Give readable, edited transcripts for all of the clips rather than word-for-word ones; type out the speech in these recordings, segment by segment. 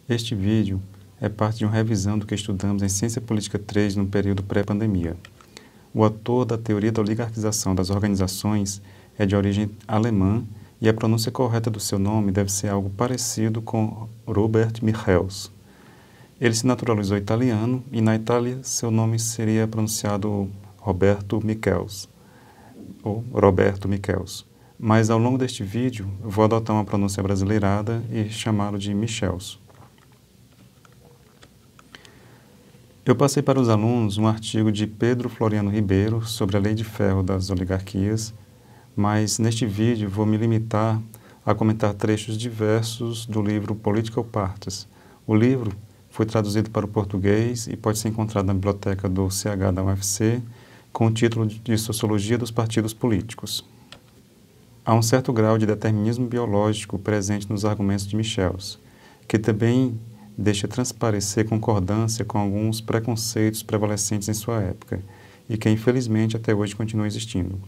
Este vídeo é parte de uma revisão do que estudamos em Ciência Política 3 no período pré-pandemia. O autor da teoria da oligarquização das organizações é de origem alemã e a pronúncia correta do seu nome deve ser algo parecido com Robert Michels. Ele se naturalizou italiano e na Itália seu nome seria pronunciado Roberto Michels, ou Roberto Michels. Mas ao longo deste vídeo vou adotar uma pronúncia brasileirada e chamá-lo de Michels. Eu passei para os alunos um artigo de Pedro Floriano Ribeiro sobre a Lei de Ferro das Oligarquias, mas neste vídeo vou me limitar a comentar trechos diversos do livro Political Parties. O livro foi traduzido para o português e pode ser encontrado na biblioteca do CH da UFC com o título de Sociologia dos Partidos Políticos. Há um certo grau de determinismo biológico presente nos argumentos de Michels, que também deixa transparecer concordância com alguns preconceitos prevalecentes em sua época e que infelizmente até hoje continuam existindo.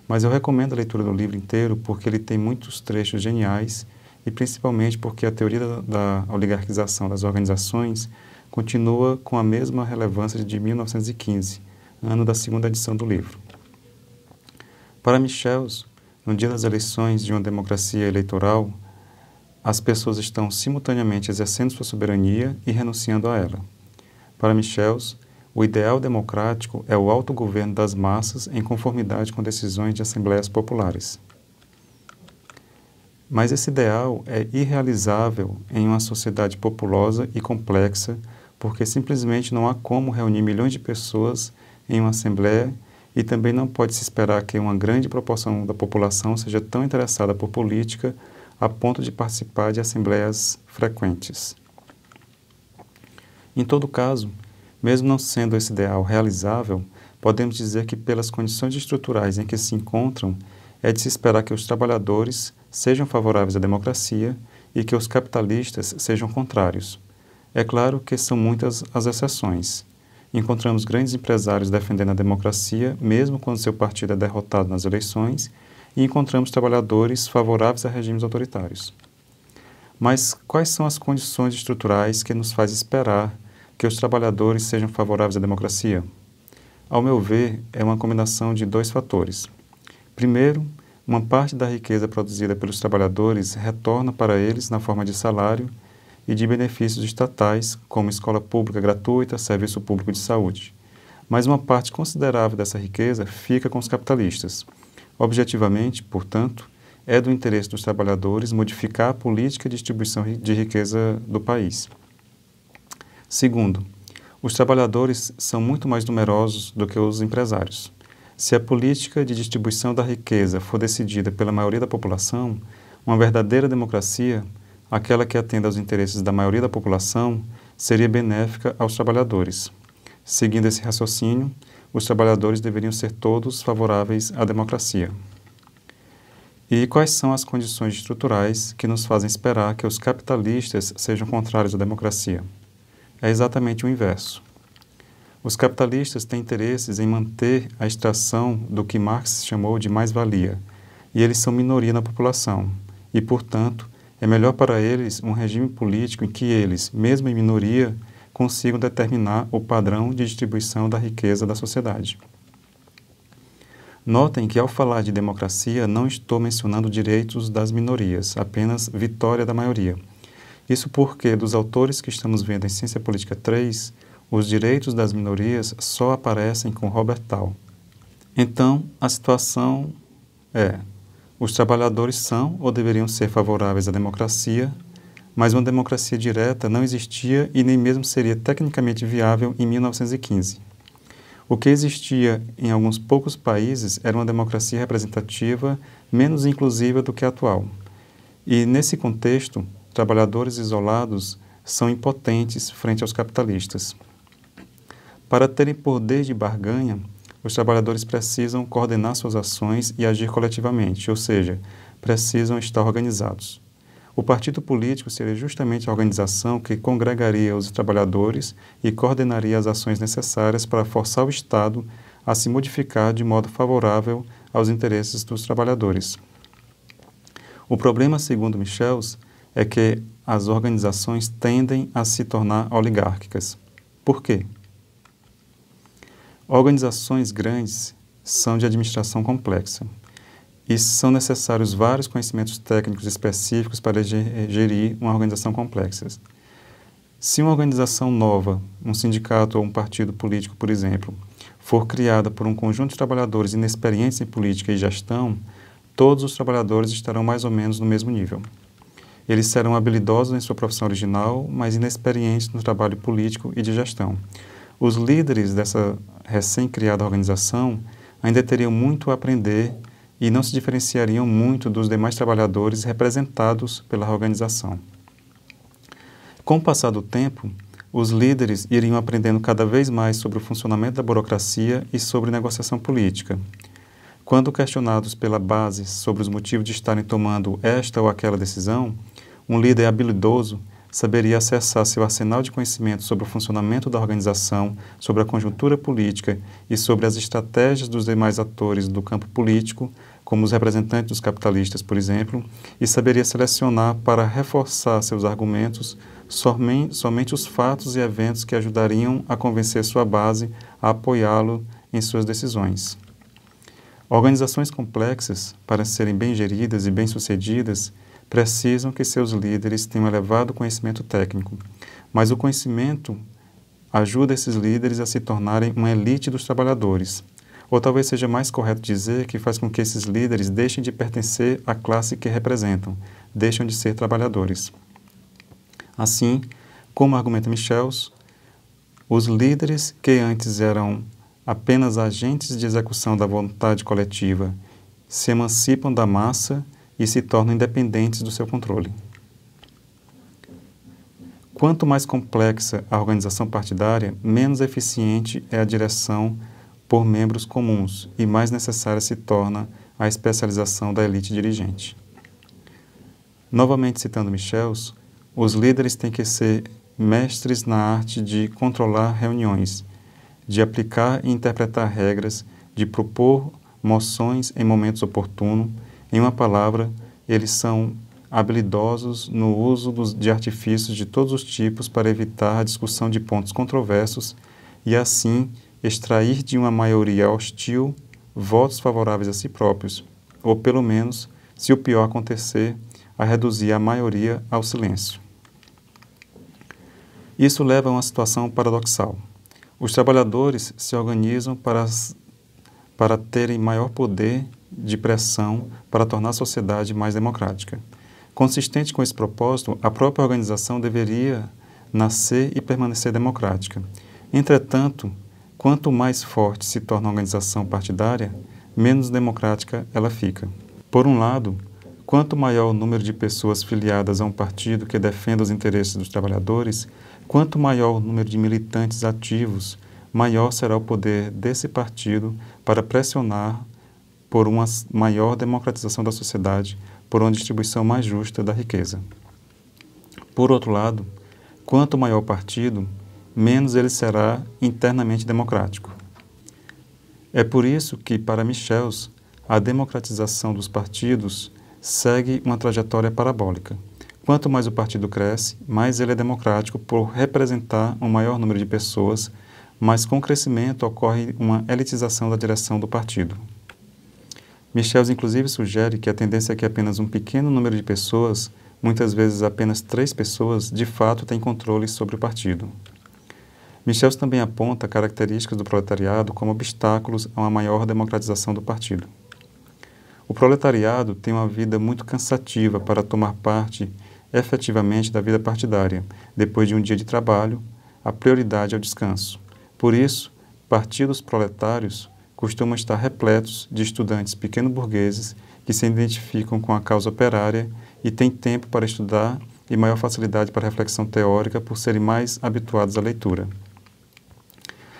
Mas eu recomendo a leitura do livro inteiro porque ele tem muitos trechos geniais e principalmente porque a teoria da oligarquização das organizações continua com a mesma relevância de 1915, ano da segunda edição do livro. Para Michels, no dia das eleições de uma democracia eleitoral, as pessoas estão simultaneamente exercendo sua soberania e renunciando a ela. Para Michels, o ideal democrático é o autogoverno das massas em conformidade com decisões de assembleias populares. Mas esse ideal é irrealizável em uma sociedade populosa e complexa, porque simplesmente não há como reunir milhões de pessoas em uma assembleia e também não pode se esperar que uma grande proporção da população seja tão interessada por política a ponto de participar de assembleias frequentes. Em todo caso, mesmo não sendo esse ideal realizável, podemos dizer que pelas condições estruturais em que se encontram, é de se esperar que os trabalhadores sejam favoráveis à democracia e que os capitalistas sejam contrários. É claro que são muitas as exceções. Encontramos grandes empresários defendendo a democracia, mesmo quando seu partido é derrotado nas eleições, e encontramos trabalhadores favoráveis a regimes autoritários. Mas quais são as condições estruturais que nos faz esperar que os trabalhadores sejam favoráveis à democracia? Ao meu ver, é uma combinação de dois fatores. Primeiro, uma parte da riqueza produzida pelos trabalhadores retorna para eles na forma de salário e de benefícios estatais, como escola pública gratuita, serviço público de saúde. Mas uma parte considerável dessa riqueza fica com os capitalistas. Objetivamente, portanto, é do interesse dos trabalhadores modificar a política de distribuição de riqueza do país. Segundo, os trabalhadores são muito mais numerosos do que os empresários. Se a política de distribuição da riqueza for decidida pela maioria da população, uma verdadeira democracia, aquela que atenda aos interesses da maioria da população, seria benéfica aos trabalhadores. Seguindo esse raciocínio, os trabalhadores deveriam ser todos favoráveis à democracia. E quais são as condições estruturais que nos fazem esperar que os capitalistas sejam contrários à democracia? É exatamente o inverso. Os capitalistas têm interesses em manter a extração do que Marx chamou de mais-valia, e eles são minoria na população, e, portanto, é melhor para eles um regime político em que eles, mesmo em minoria, consigam determinar o padrão de distribuição da riqueza da sociedade. Notem que, ao falar de democracia, não estou mencionando direitos das minorias, apenas vitória da maioria. Isso porque, dos autores que estamos vendo em Ciência Política 3, os direitos das minorias só aparecem com Robert Tal. Então, a situação é: os trabalhadores são ou deveriam ser favoráveis à democracia, mas uma democracia direta não existia e nem mesmo seria tecnicamente viável em 1915. O que existia em alguns poucos países era uma democracia representativa menos inclusiva do que a atual. E, nesse contexto, trabalhadores isolados são impotentes frente aos capitalistas. Para terem poder de barganha, os trabalhadores precisam coordenar suas ações e agir coletivamente, ou seja, precisam estar organizados. O partido político seria justamente a organização que congregaria os trabalhadores e coordenaria as ações necessárias para forçar o Estado a se modificar de modo favorável aos interesses dos trabalhadores. O problema, segundo Michels, é que as organizações tendem a se tornar oligárquicas. Por quê? Organizações grandes são de administração complexa e são necessários vários conhecimentos técnicos específicos para gerir uma organização complexa. Se uma organização nova, um sindicato ou um partido político, por exemplo, for criada por um conjunto de trabalhadores inexperientes em política e gestão, todos os trabalhadores estarão mais ou menos no mesmo nível. Eles serão habilidosos em sua profissão original, mas inexperientes no trabalho político e de gestão. Os líderes dessa recém-criada organização ainda teriam muito a aprender e não se diferenciariam muito dos demais trabalhadores representados pela organização. Com o passar do tempo, os líderes iriam aprendendo cada vez mais sobre o funcionamento da burocracia e sobre negociação política. Quando questionados pela base sobre os motivos de estarem tomando esta ou aquela decisão, um líder habilidoso saberia acessar seu arsenal de conhecimentos sobre o funcionamento da organização, sobre a conjuntura política e sobre as estratégias dos demais atores do campo político, como os representantes dos capitalistas, por exemplo, e saberia selecionar para reforçar seus argumentos somente os fatos e eventos que ajudariam a convencer sua base a apoiá-lo em suas decisões. Organizações complexas, para serem bem geridas e bem-sucedidas, precisam que seus líderes tenham elevado conhecimento técnico, mas o conhecimento ajuda esses líderes a se tornarem uma elite dos trabalhadores. Ou talvez seja mais correto dizer que faz com que esses líderes deixem de pertencer à classe que representam, deixam de ser trabalhadores. Assim, como argumenta Michels, os líderes que antes eram apenas agentes de execução da vontade coletiva se emancipam da massa e se tornam independentes do seu controle. Quanto mais complexa a organização partidária, menos eficiente é a direção por membros comuns e mais necessária se torna a especialização da elite dirigente. Novamente citando Michels, os líderes têm que ser mestres na arte de controlar reuniões, de aplicar e interpretar regras, de propor moções em momentos oportunos. Em uma palavra, eles são habilidosos no uso de artifícios de todos os tipos para evitar a discussão de pontos controversos e, assim, extrair de uma maioria hostil votos favoráveis a si próprios, ou pelo menos, se o pior acontecer, a reduzir a maioria ao silêncio. Isso leva a uma situação paradoxal. Os trabalhadores se organizam para terem maior poder de pressão para tornar a sociedade mais democrática. Consistente com esse propósito, a própria organização deveria nascer e permanecer democrática. Entretanto, quanto mais forte se torna a organização partidária, menos democrática ela fica. Por um lado, quanto maior o número de pessoas filiadas a um partido que defenda os interesses dos trabalhadores, quanto maior o número de militantes ativos, maior será o poder desse partido para pressionar por uma maior democratização da sociedade, por uma distribuição mais justa da riqueza. Por outro lado, quanto maior o partido, menos ele será internamente democrático. É por isso que, para Michels, a democratização dos partidos segue uma trajetória parabólica. Quanto mais o partido cresce, mais ele é democrático por representar um maior número de pessoas, mas com o crescimento ocorre uma elitização da direção do partido. Michels, inclusive, sugere que a tendência é que apenas um pequeno número de pessoas, muitas vezes apenas 3 pessoas, de fato tem controle sobre o partido. Michels também aponta características do proletariado como obstáculos a uma maior democratização do partido. O proletariado tem uma vida muito cansativa para tomar parte efetivamente da vida partidária. Depois de um dia de trabalho, a prioridade é o descanso. Por isso, partidos proletários costumam estar repletos de estudantes pequeno-burgueses que se identificam com a causa operária e têm tempo para estudar e maior facilidade para reflexão teórica por serem mais habituados à leitura.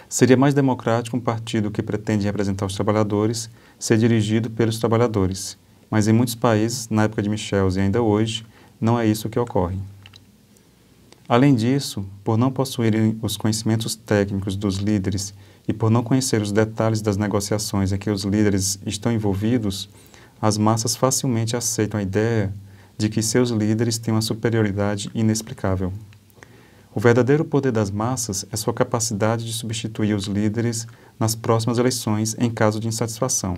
Seria mais democrático um partido que pretende representar os trabalhadores ser dirigido pelos trabalhadores, mas em muitos países, na época de Michels e ainda hoje, não é isso que ocorre. Além disso, por não possuírem os conhecimentos técnicos dos líderes e por não conhecer os detalhes das negociações em que os líderes estão envolvidos, as massas facilmente aceitam a ideia de que seus líderes têm uma superioridade inexplicável. O verdadeiro poder das massas é sua capacidade de substituir os líderes nas próximas eleições em caso de insatisfação.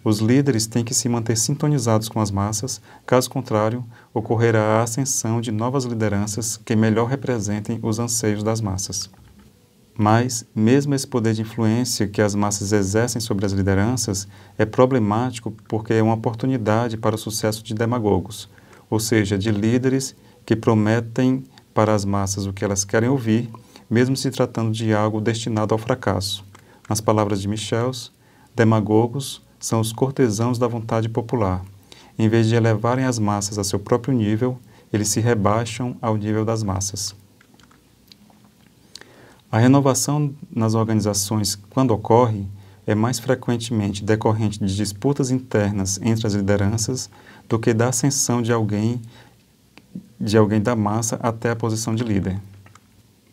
Os líderes têm que se manter sintonizados com as massas, caso contrário, ocorrerá a ascensão de novas lideranças que melhor representem os anseios das massas. Mas, mesmo esse poder de influência que as massas exercem sobre as lideranças é problemático porque é uma oportunidade para o sucesso de demagogos, ou seja, de líderes que prometem para as massas o que elas querem ouvir, mesmo se tratando de algo destinado ao fracasso. Nas palavras de Michels, demagogos são os cortesãos da vontade popular. Em vez de elevarem as massas a seu próprio nível, eles se rebaixam ao nível das massas. A renovação nas organizações, quando ocorre, é mais frequentemente decorrente de disputas internas entre as lideranças do que da ascensão de alguém da massa até a posição de líder.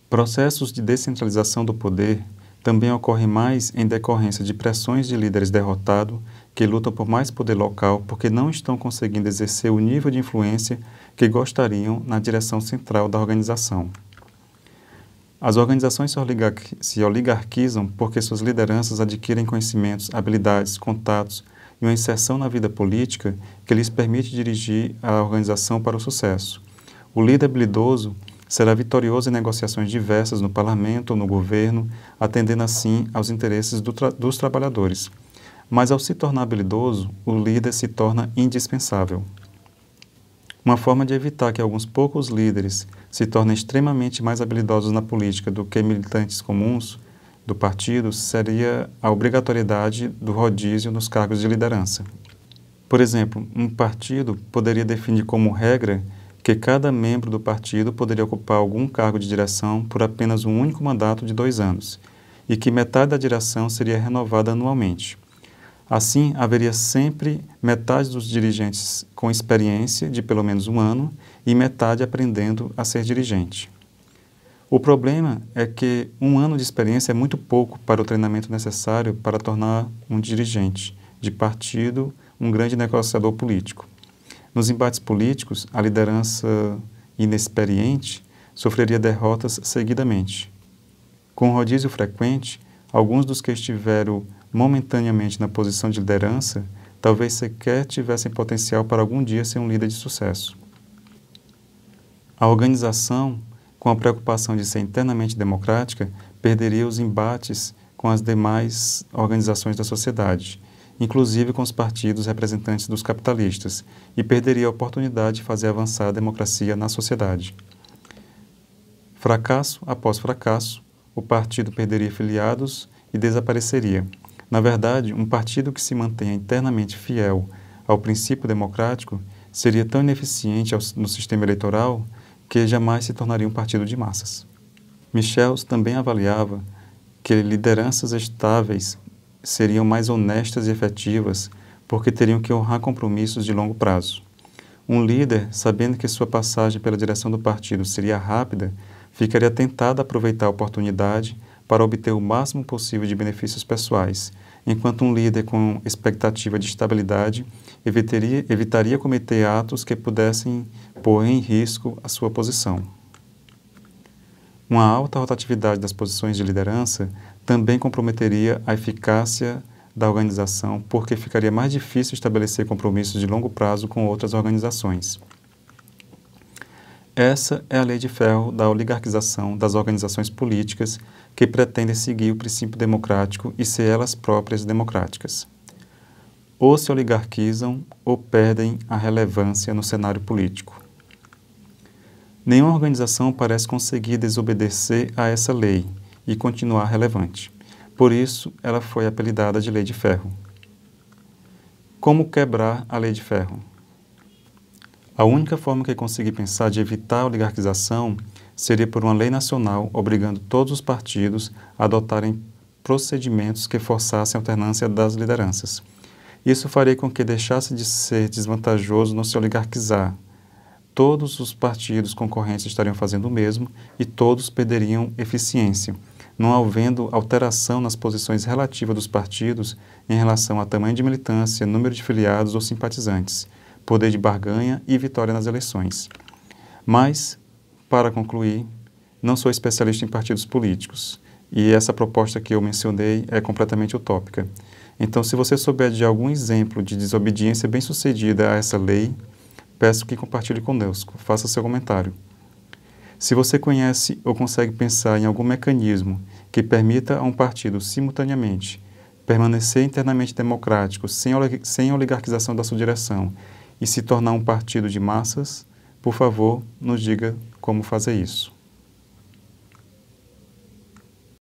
Processos de descentralização do poder também ocorrem mais em decorrência de pressões de líderes derrotados que lutam por mais poder local porque não estão conseguindo exercer o nível de influência que gostariam na direção central da organização. As organizações se oligarquizam porque suas lideranças adquirem conhecimentos, habilidades, contatos e uma inserção na vida política que lhes permite dirigir a organização para o sucesso. O líder habilidoso será vitorioso em negociações diversas no parlamento ou no governo, atendendo assim aos interesses dos trabalhadores. Mas ao se tornar habilidoso, o líder se torna indispensável. Uma forma de evitar que alguns poucos líderes se tornem extremamente mais habilidosos na política do que militantes comuns do partido seria a obrigatoriedade do rodízio nos cargos de liderança. Por exemplo, um partido poderia definir como regra que cada membro do partido poderia ocupar algum cargo de direção por apenas um único mandato de 2 anos, e que metade da direção seria renovada anualmente. Assim, haveria sempre metade dos dirigentes com experiência de pelo menos 1 ano e metade aprendendo a ser dirigente. O problema é que 1 ano de experiência é muito pouco para o treinamento necessário para tornar um dirigente de partido um grande negociador político. Nos embates políticos, a liderança inexperiente sofreria derrotas seguidamente. Com rodízio frequente, alguns dos que estiveram momentaneamente na posição de liderança talvez sequer tivessem potencial para algum dia ser um líder de sucesso. A organização, com a preocupação de ser internamente democrática, perderia os embates com as demais organizações da sociedade, inclusive com os partidos representantes dos capitalistas, e perderia a oportunidade de fazer avançar a democracia na sociedade. Fracasso após fracasso, o partido perderia filiados e desapareceria. Na verdade, um partido que se mantenha internamente fiel ao princípio democrático seria tão ineficiente no sistema eleitoral que jamais se tornaria um partido de massas. Michels também avaliava que lideranças estáveis seriam mais honestas e efetivas porque teriam que honrar compromissos de longo prazo. Um líder, sabendo que sua passagem pela direção do partido seria rápida, ficaria tentado a aproveitar a oportunidade para obter o máximo possível de benefícios pessoais, enquanto um líder com expectativa de estabilidade evitaria cometer atos que pudessem pôr em risco a sua posição. Uma alta rotatividade das posições de liderança também comprometeria a eficácia da organização, porque ficaria mais difícil estabelecer compromissos de longo prazo com outras organizações. Essa é a lei de ferro da oligarquização das organizações políticas que pretendem seguir o princípio democrático e ser elas próprias democráticas. Ou se oligarquizam ou perdem a relevância no cenário político. Nenhuma organização parece conseguir desobedecer a essa lei e continuar relevante. Por isso, ela foi apelidada de Lei de Ferro. Como quebrar a Lei de Ferro? A única forma que consegui pensar de evitar a oligarquização seria por uma lei nacional obrigando todos os partidos a adotarem procedimentos que forçassem a alternância das lideranças. Isso faria com que deixasse de ser desvantajoso não se oligarquizar. Todos os partidos concorrentes estariam fazendo o mesmo e todos perderiam eficiência, não havendo alteração nas posições relativas dos partidos em relação a tamanho de militância, número de filiados ou simpatizantes. poder de barganha e vitória nas eleições. Mas, para concluir, não sou especialista em partidos políticos e essa proposta que eu mencionei é completamente utópica. Então, se você souber de algum exemplo de desobediência bem-sucedida a essa lei, peço que compartilhe conosco, faça seu comentário. Se você conhece ou consegue pensar em algum mecanismo que permita a um partido simultaneamente permanecer internamente democrático sem oligarquização da sua direção e se tornar um partido de massas, por favor, nos diga como fazer isso.